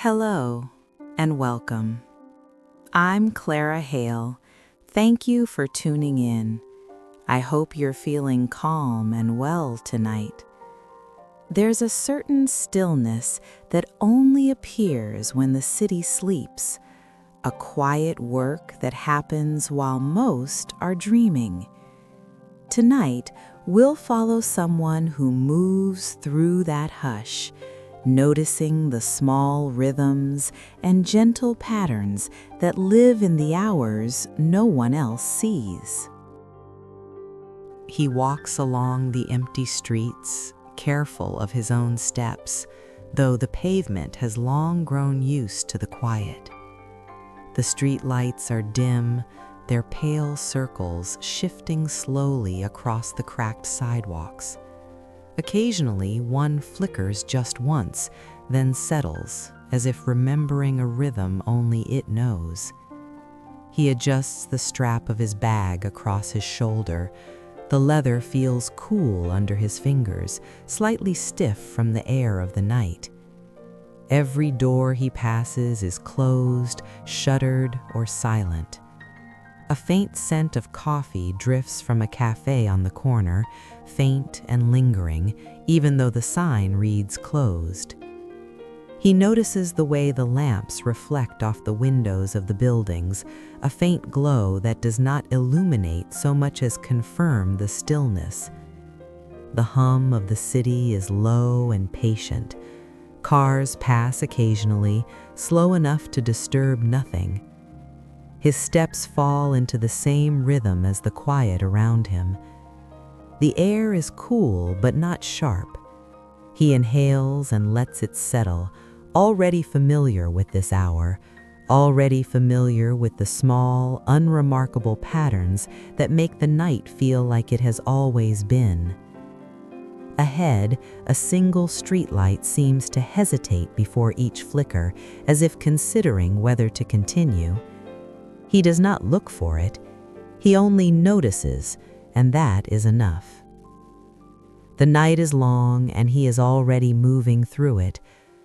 Hello and welcome. I'm Clara Hale. Thank you for tuning in. I hope you're feeling calm and well tonight. There's a certain stillness that only appears when the city sleeps, a quiet work that happens while most are dreaming. Tonight, we'll follow someone who moves through that hush, noticing the small rhythms and gentle patterns that live in the hours no one else sees. He walks along the empty streets, careful of his own steps, though the pavement has long grown used to the quiet. The streetlights are dim, their pale circles shifting slowly across the cracked sidewalks. Occasionally, one flickers just once, then settles, as if remembering a rhythm only it knows. He adjusts the strap of his bag across his shoulder. The leather feels cool under his fingers, slightly stiff from the air of the night. Every door he passes is closed, shuttered, or silent. A faint scent of coffee drifts from a cafe on the corner, faint and lingering, even though the sign reads closed. He notices the way the lamps reflect off the windows of the buildings, a faint glow that does not illuminate so much as confirm the stillness. The hum of the city is low and patient. Cars pass occasionally, slow enough to disturb nothing. His steps fall into the same rhythm as the quiet around him. The air is cool but not sharp. He inhales and lets it settle, already familiar with this hour, already familiar with the small, unremarkable patterns that make the night feel like it has always been. Ahead, a single streetlight seems to hesitate before each flicker, as if considering whether to continue. He does not look for it. He only notices, and that is enough. The night is long, and he is already moving through it,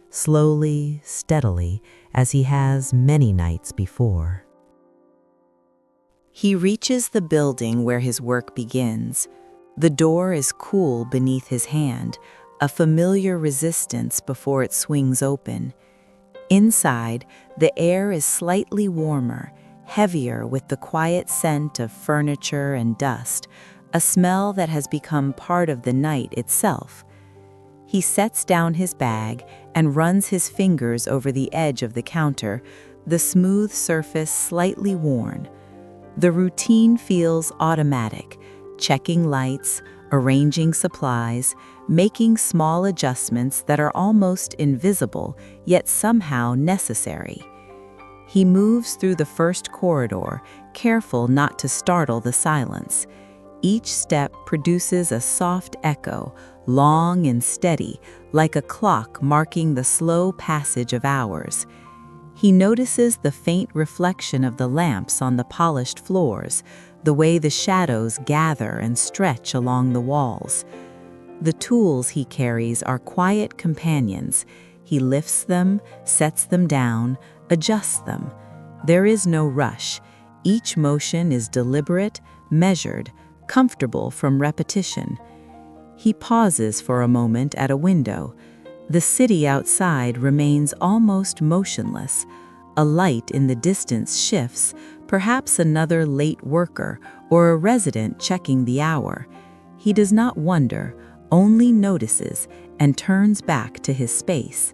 slowly, steadily, as he has many nights before. He reaches the building where his work begins. The door is cool beneath his hand, a familiar resistance before it swings open. Inside, the air is slightly warmer, heavier with the quiet scent of furniture and dust, a smell that has become part of the night itself. He sets down his bag and runs his fingers over the edge of the counter, the smooth surface slightly worn. The routine feels automatic, checking lights, arranging supplies, making small adjustments that are almost invisible, yet somehow necessary. He moves through the first corridor, careful not to startle the silence. Each step produces a soft echo, long and steady, like a clock marking the slow passage of hours. He notices the faint reflection of the lamps on the polished floors, the way the shadows gather and stretch along the walls. The tools he carries are quiet companions. He lifts them, sets them down, adjusts them. There is no rush. Each motion is deliberate, measured, comfortable from repetition. He pauses for a moment at a window. The city outside remains almost motionless. A light in the distance shifts, perhaps another late worker or a resident checking the hour. He does not wonder, only notices, and turns back to his space.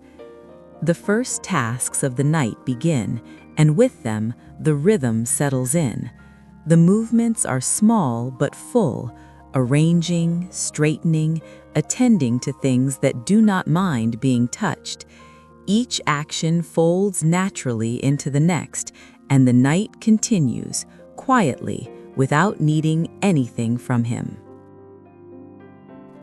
The first tasks of the night begin, and with them, the rhythm settles in. The movements are small but full, arranging, straightening, attending to things that do not mind being touched. Each action folds naturally into the next, and the night continues, quietly, without needing anything from him.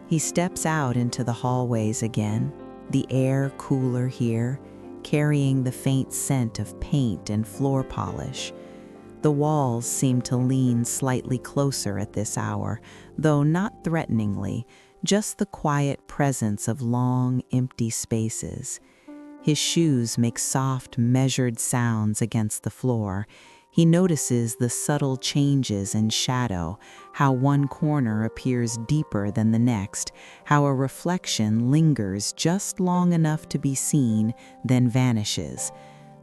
He steps out into the hallways again, the air cooler here, carrying the faint scent of paint and floor polish. The walls seem to lean slightly closer at this hour, though not threateningly, just the quiet presence of long, empty spaces. His shoes make soft, measured sounds against the floor. He notices the subtle changes in shadow, how one corner appears deeper than the next, how a reflection lingers just long enough to be seen, then vanishes.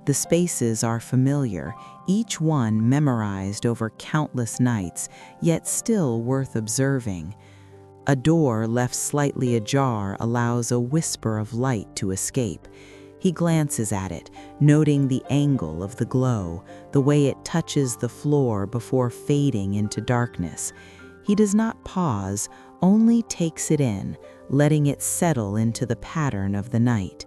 The spaces are familiar, each one memorized over countless nights, yet still worth observing. A door left slightly ajar allows a whisper of light to escape. He glances at it, noting the angle of the glow, the way it touches the floor before fading into darkness. He does not pause, only takes it in, letting it settle into the pattern of the night.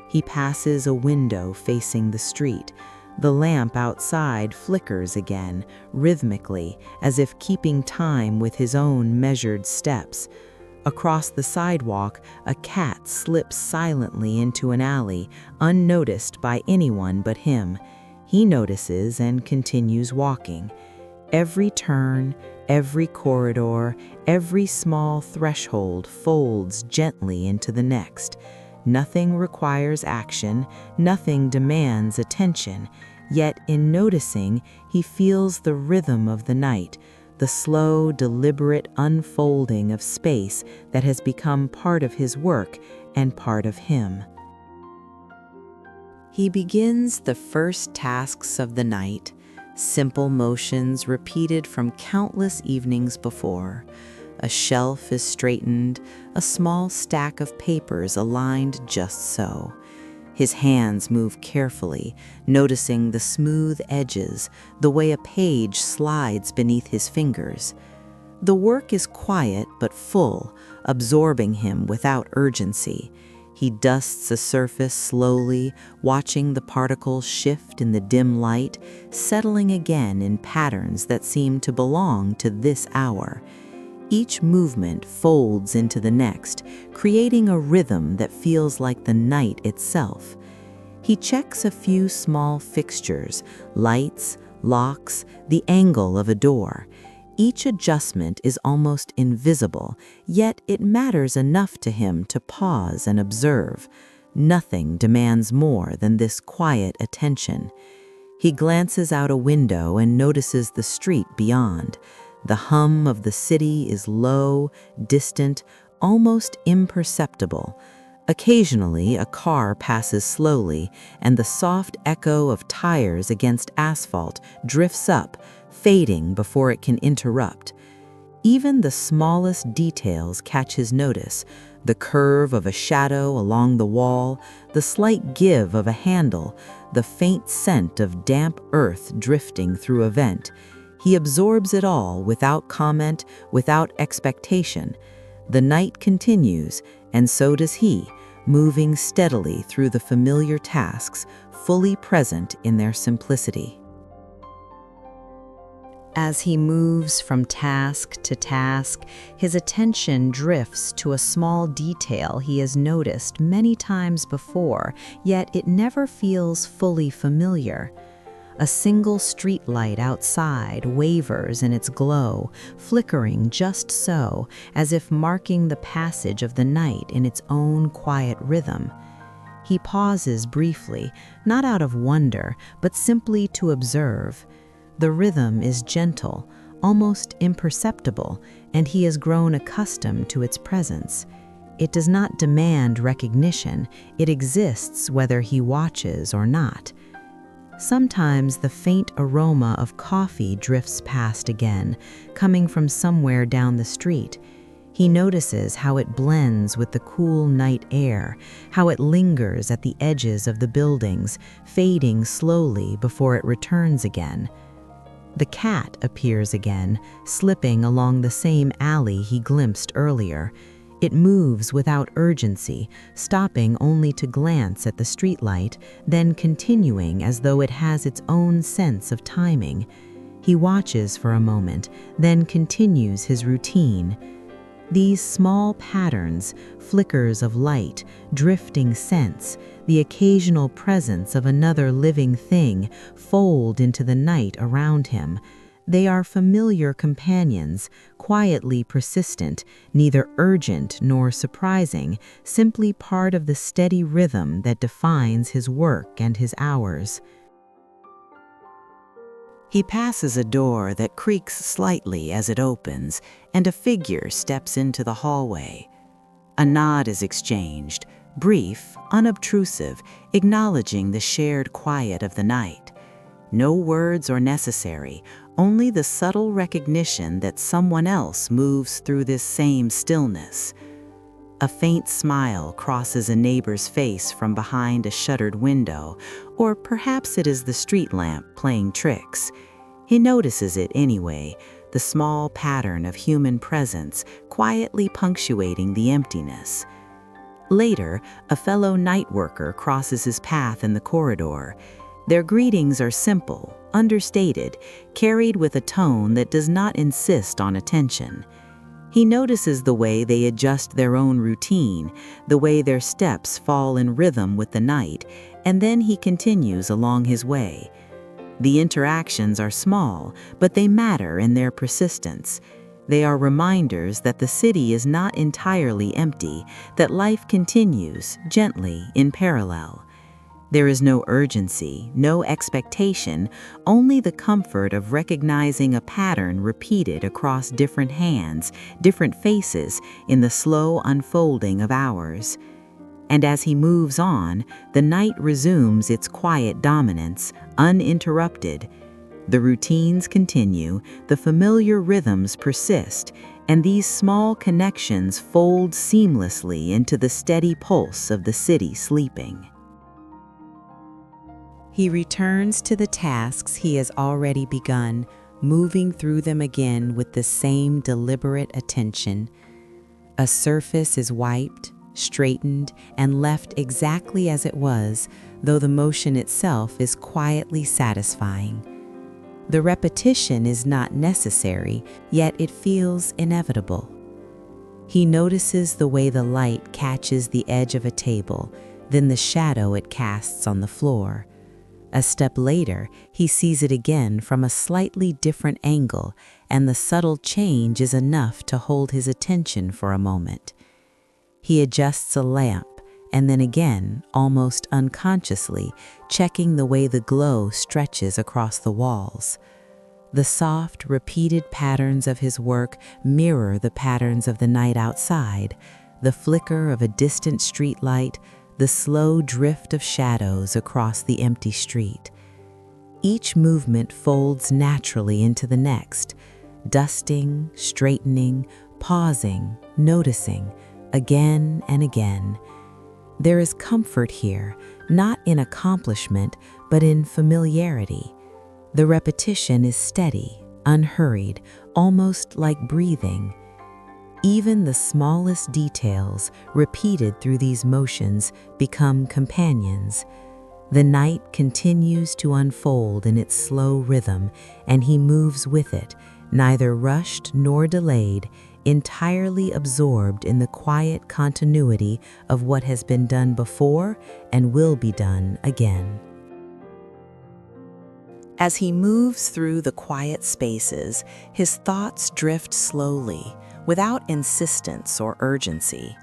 He passes a window facing the street. The lamp outside flickers again, rhythmically, as if keeping time with his own measured steps. Across the sidewalk, a cat slips silently into an alley, unnoticed by anyone but him. He notices and continues walking. Every turn, every corridor, every small threshold folds gently into the next. Nothing requires action, nothing demands attention, yet in noticing, he feels the rhythm of the night, the slow, deliberate unfolding of space that has become part of his work and part of him. He begins the first tasks of the night, simple motions repeated from countless evenings before. A shelf is straightened, a small stack of papers aligned just so. His hands move carefully, noticing the smooth edges, the way a page slides beneath his fingers. The work is quiet but full, absorbing him without urgency. He dusts a surface slowly, watching the particles shift in the dim light, settling again in patterns that seem to belong to this hour. Each movement folds into the next, creating a rhythm that feels like the night itself. He checks a few small fixtures, lights, locks, the angle of a door. Each adjustment is almost invisible, yet it matters enough to him to pause and observe. Nothing demands more than this quiet attention. He glances out a window and notices the street beyond. The hum of the city is low, distant, almost imperceptible. Occasionally, a car passes slowly, and the soft echo of tires against asphalt drifts up, fading before it can interrupt. Even the smallest details catch his notice: the curve of a shadow along the wall, the slight give of a handle, the faint scent of damp earth drifting through a vent. He absorbs it all without comment, without expectation. The night continues, and so does he, moving steadily through the familiar tasks, fully present in their simplicity. As he moves from task to task, his attention drifts to a small detail he has noticed many times before, yet it never feels fully familiar. A single streetlight outside wavers in its glow, flickering just so, as if marking the passage of the night in its own quiet rhythm. He pauses briefly, not out of wonder, but simply to observe. The rhythm is gentle, almost imperceptible, and he has grown accustomed to its presence. It does not demand recognition, it exists whether he watches or not. Sometimes the faint aroma of coffee drifts past again, coming from somewhere down the street. He notices how it blends with the cool night air, how it lingers at the edges of the buildings, fading slowly before it returns again. The cat appears again, slipping along the same alley he glimpsed earlier. It moves without urgency, stopping only to glance at the streetlight, then continuing as though it has its own sense of timing. He watches for a moment, then continues his routine. These small patterns, flickers of light, drifting scents, the occasional presence of another living thing, fold into the night around him. They are familiar companions, quietly persistent, neither urgent nor surprising, simply part of the steady rhythm that defines his work and his hours. He passes a door that creaks slightly as it opens, and a figure steps into the hallway. A nod is exchanged, brief, unobtrusive, acknowledging the shared quiet of the night. No words are necessary, only the subtle recognition that someone else moves through this same stillness. A faint smile crosses a neighbor's face from behind a shuttered window, or perhaps it is the street lamp playing tricks. He notices it anyway, the small pattern of human presence quietly punctuating the emptiness. Later, a fellow night worker crosses his path in the corridor. Their greetings are simple, understated, carried with a tone that does not insist on attention. He notices the way they adjust their own routine, the way their steps fall in rhythm with the night, and then he continues along his way. The interactions are small, but they matter in their persistence. They are reminders that the city is not entirely empty, that life continues, gently, in parallel. There is no urgency, no expectation, only the comfort of recognizing a pattern repeated across different hands, different faces, in the slow unfolding of hours. And as he moves on, the night resumes its quiet dominance, uninterrupted. The routines continue, the familiar rhythms persist, and these small connections fold seamlessly into the steady pulse of the city sleeping. He returns to the tasks he has already begun, moving through them again with the same deliberate attention. A surface is wiped, straightened, and left exactly as it was, though the motion itself is quietly satisfying. The repetition is not necessary, yet it feels inevitable. He notices the way the light catches the edge of a table, then the shadow it casts on the floor. A step later, he sees it again from a slightly different angle, and the subtle change is enough to hold his attention for a moment. He adjusts a lamp, and then again, almost unconsciously, checking the way the glow stretches across the walls. The soft, repeated patterns of his work mirror the patterns of the night outside, the flicker of a distant streetlight, the slow drift of shadows across the empty street. Each movement folds naturally into the next, dusting, straightening, pausing, noticing, again and again. There is comfort here, not in accomplishment, but in familiarity. The repetition is steady, unhurried, almost like breathing. Even the smallest details, repeated through these motions, become companions. The night continues to unfold in its slow rhythm, and he moves with it, neither rushed nor delayed, entirely absorbed in the quiet continuity of what has been done before and will be done again. As he moves through the quiet spaces, his thoughts drift slowly, without insistence or urgency.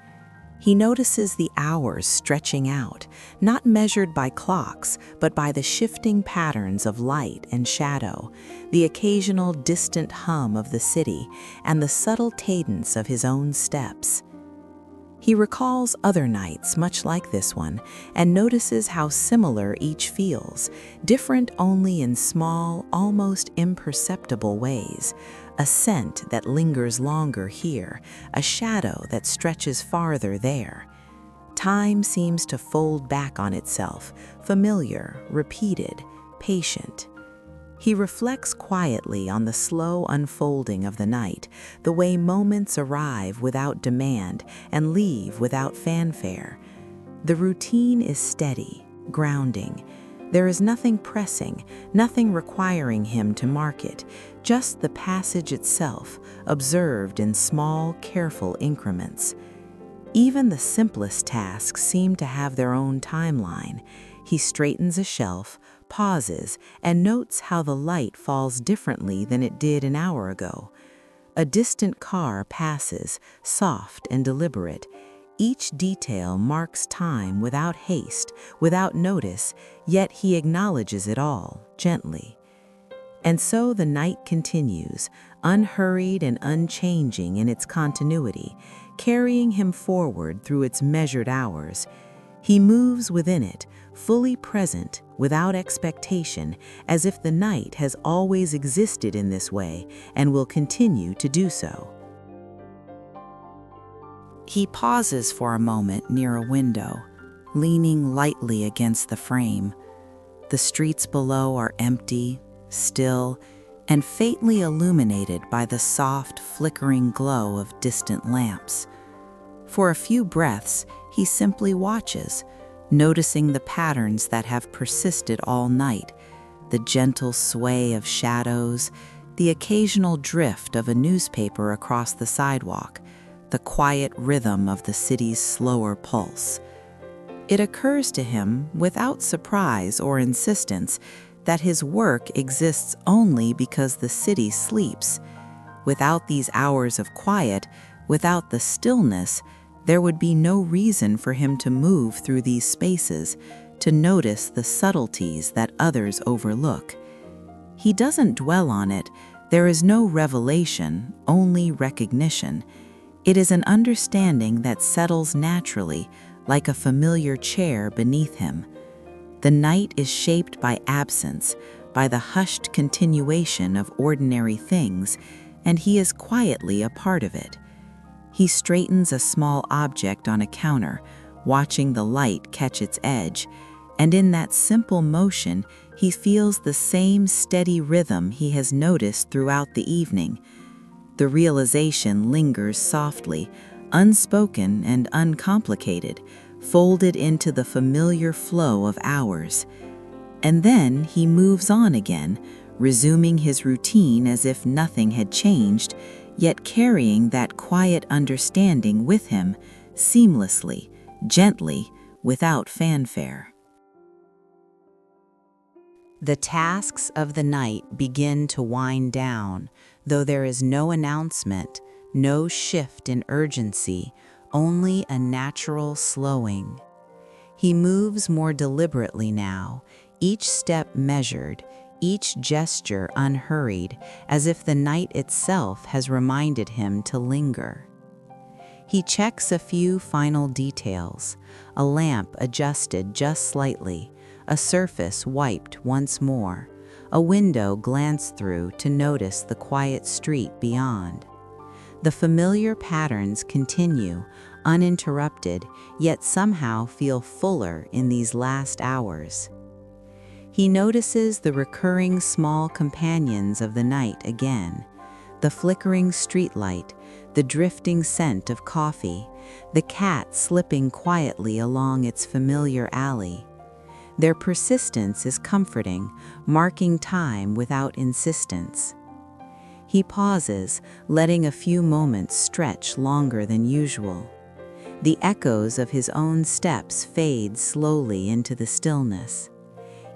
He notices the hours stretching out, not measured by clocks, but by the shifting patterns of light and shadow, the occasional distant hum of the city, and the subtle cadence of his own steps. He recalls other nights much like this one, and notices how similar each feels, different only in small, almost imperceptible ways. A scent that lingers longer here, a shadow that stretches farther there. Time seems to fold back on itself, familiar, repeated, patient. He reflects quietly on the slow unfolding of the night, the way moments arrive without demand and leave without fanfare. The routine is steady, grounding. There is nothing pressing, nothing requiring him to mark it, just the passage itself, observed in small, careful increments. Even the simplest tasks seem to have their own timeline. He straightens a shelf, pauses and notes how the light falls differently than it did an hour ago. A distant car passes, soft and deliberate. Each detail marks time without haste, without notice, yet he acknowledges it all, gently. And so the night continues, unhurried and unchanging in its continuity, carrying him forward through its measured hours. He moves within it, fully present, without expectation, as if the night has always existed in this way and will continue to do so. He pauses for a moment near a window, leaning lightly against the frame. The streets below are empty, still, and faintly illuminated by the soft, flickering glow of distant lamps. For a few breaths, he simply watches, noticing the patterns that have persisted all night, the gentle sway of shadows, the occasional drift of a newspaper across the sidewalk, the quiet rhythm of the city's slower pulse. It occurs to him, without surprise or insistence, that his work exists only because the city sleeps. Without these hours of quiet, without the stillness, there would be no reason for him to move through these spaces, to notice the subtleties that others overlook. He doesn't dwell on it. There is no revelation, only recognition. It is an understanding that settles naturally, like a familiar chair beneath him. The night is shaped by absence, by the hushed continuation of ordinary things, and he is quietly a part of it. He straightens a small object on a counter, watching the light catch its edge, and in that simple motion he feels the same steady rhythm he has noticed throughout the evening. The realization lingers softly, unspoken and uncomplicated, folded into the familiar flow of hours. And then he moves on again, resuming his routine as if nothing had changed, yet carrying that quiet understanding with him, seamlessly, gently, without fanfare. The tasks of the night begin to wind down, though there is no announcement, no shift in urgency, only a natural slowing. He moves more deliberately now, each step measured, each gesture unhurried, as if the night itself has reminded him to linger. He checks a few final details, a lamp adjusted just slightly, a surface wiped once more, a window glanced through to notice the quiet street beyond. The familiar patterns continue, uninterrupted, yet somehow feel fuller in these last hours. He notices the recurring small companions of the night again, the flickering streetlight, the drifting scent of coffee, the cat slipping quietly along its familiar alley. Their persistence is comforting, marking time without insistence. He pauses, letting a few moments stretch longer than usual. The echoes of his own steps fade slowly into the stillness.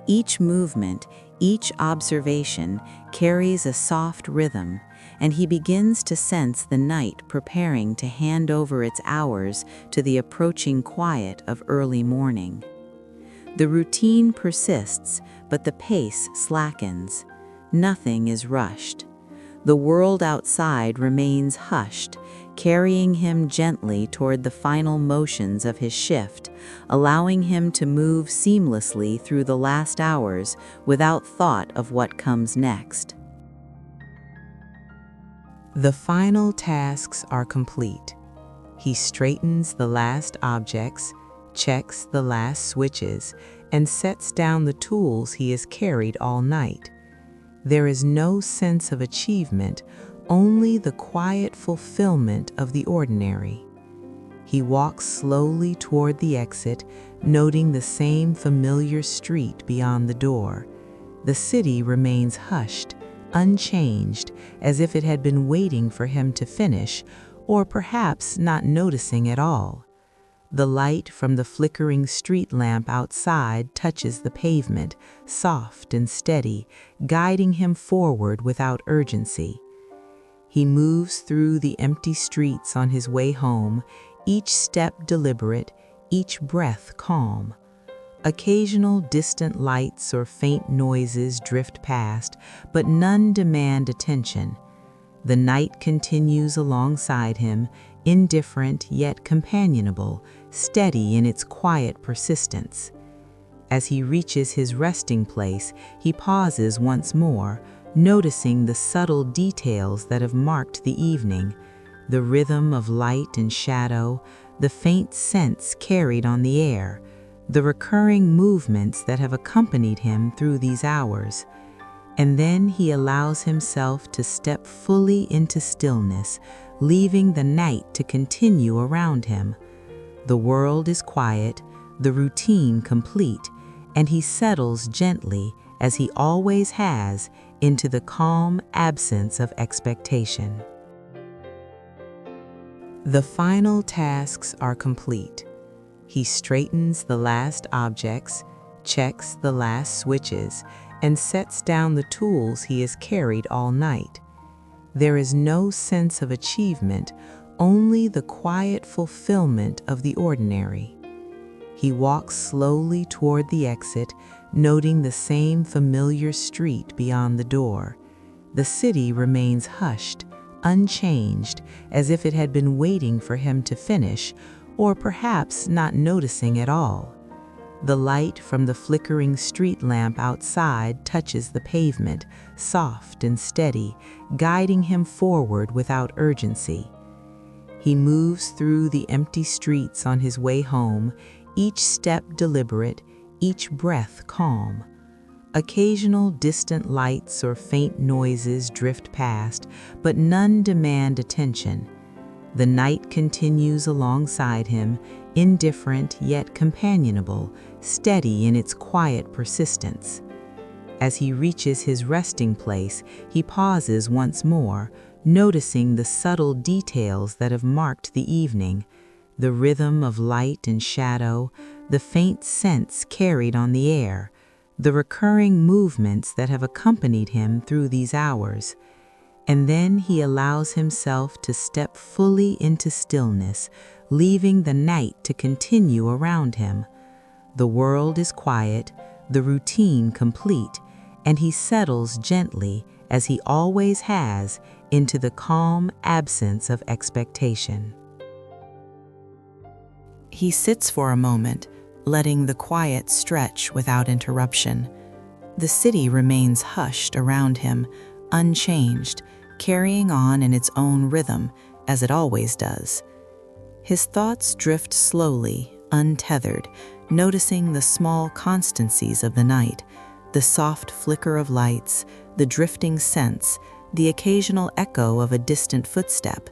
Each movement, each observation carries a soft rhythm, and he begins to sense the night preparing to hand over its hours to the approaching quiet of early morning. The routine persists, but the pace slackens. Nothing is rushed. The world outside remains hushed, carrying him gently toward the final motions of his shift, allowing him to move seamlessly through the last hours without thought of what comes next. The final tasks are complete. He straightens the last objects, checks the last switches, and sets down the tools he has carried all night. There is no sense of achievement, only the quiet fulfillment of the ordinary. He walks slowly toward the exit, noting the same familiar street beyond the door. The city remains hushed, unchanged, as if it had been waiting for him to finish, or perhaps not noticing at all. The light from the flickering street lamp outside touches the pavement, soft and steady, guiding him forward without urgency. He moves through the empty streets on his way home, each step deliberate, each breath calm. Occasional distant lights or faint noises drift past, but none demand attention. The night continues alongside him, indifferent yet companionable, steady in its quiet persistence. As he reaches his resting place, he pauses once more, noticing the subtle details that have marked the evening, the rhythm of light and shadow, the faint scents carried on the air, the recurring movements that have accompanied him through these hours. And then he allows himself to step fully into stillness, leaving the night to continue around him. The world is quiet, the routine complete, and he settles gently, as he always has, into the calm absence of expectation. The final tasks are complete. He straightens the last objects, checks the last switches, and sets down the tools he has carried all night. There is no sense of achievement, only the quiet fulfillment of the ordinary. He walks slowly toward the exit, noting the same familiar street beyond the door. The city remains hushed, unchanged, as if it had been waiting for him to finish, or perhaps not noticing at all. The light from the flickering street lamp outside touches the pavement, soft and steady, guiding him forward without urgency. He moves through the empty streets on his way home, each step deliberate, each breath calm. Occasional distant lights or faint noises drift past, but none demand attention. The night continues alongside him, indifferent yet companionable, steady in its quiet persistence. As he reaches his resting place, he pauses once more, noticing the subtle details that have marked the evening, the rhythm of light and shadow, the faint scents carried on the air, the recurring movements that have accompanied him through these hours. And then he allows himself to step fully into stillness, leaving the night to continue around him. The world is quiet, the routine complete, and he settles gently, as he always has, into the calm absence of expectation. He sits for a moment, letting the quiet stretch without interruption. The city remains hushed around him, unchanged, carrying on in its own rhythm, as it always does. His thoughts drift slowly, untethered, noticing the small constancies of the night, the soft flicker of lights, the drifting scents, the occasional echo of a distant footstep.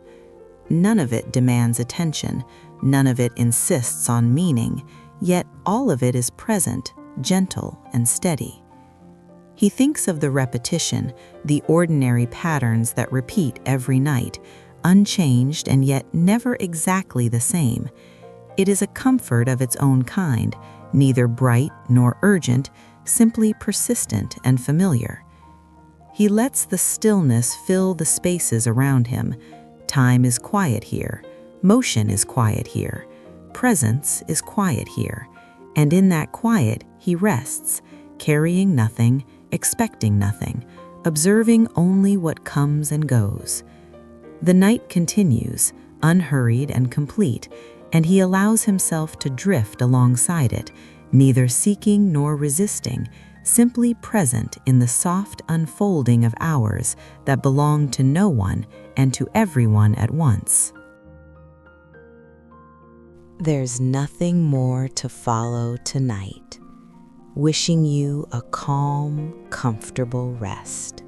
None of it demands attention, none of it insists on meaning, yet all of it is present, gentle and steady. He thinks of the repetition, the ordinary patterns that repeat every night, unchanged and yet never exactly the same. It is a comfort of its own kind, neither bright nor urgent, simply persistent and familiar. He lets the stillness fill the spaces around him. Time is quiet here, motion is quiet here, presence is quiet here, and in that quiet he rests, carrying nothing, expecting nothing, observing only what comes and goes. The night continues, unhurried and complete, and he allows himself to drift alongside it, neither seeking nor resisting, simply present in the soft unfolding of hours that belong to no one and to everyone at once. There's nothing more to follow tonight. Wishing you a calm, comfortable rest.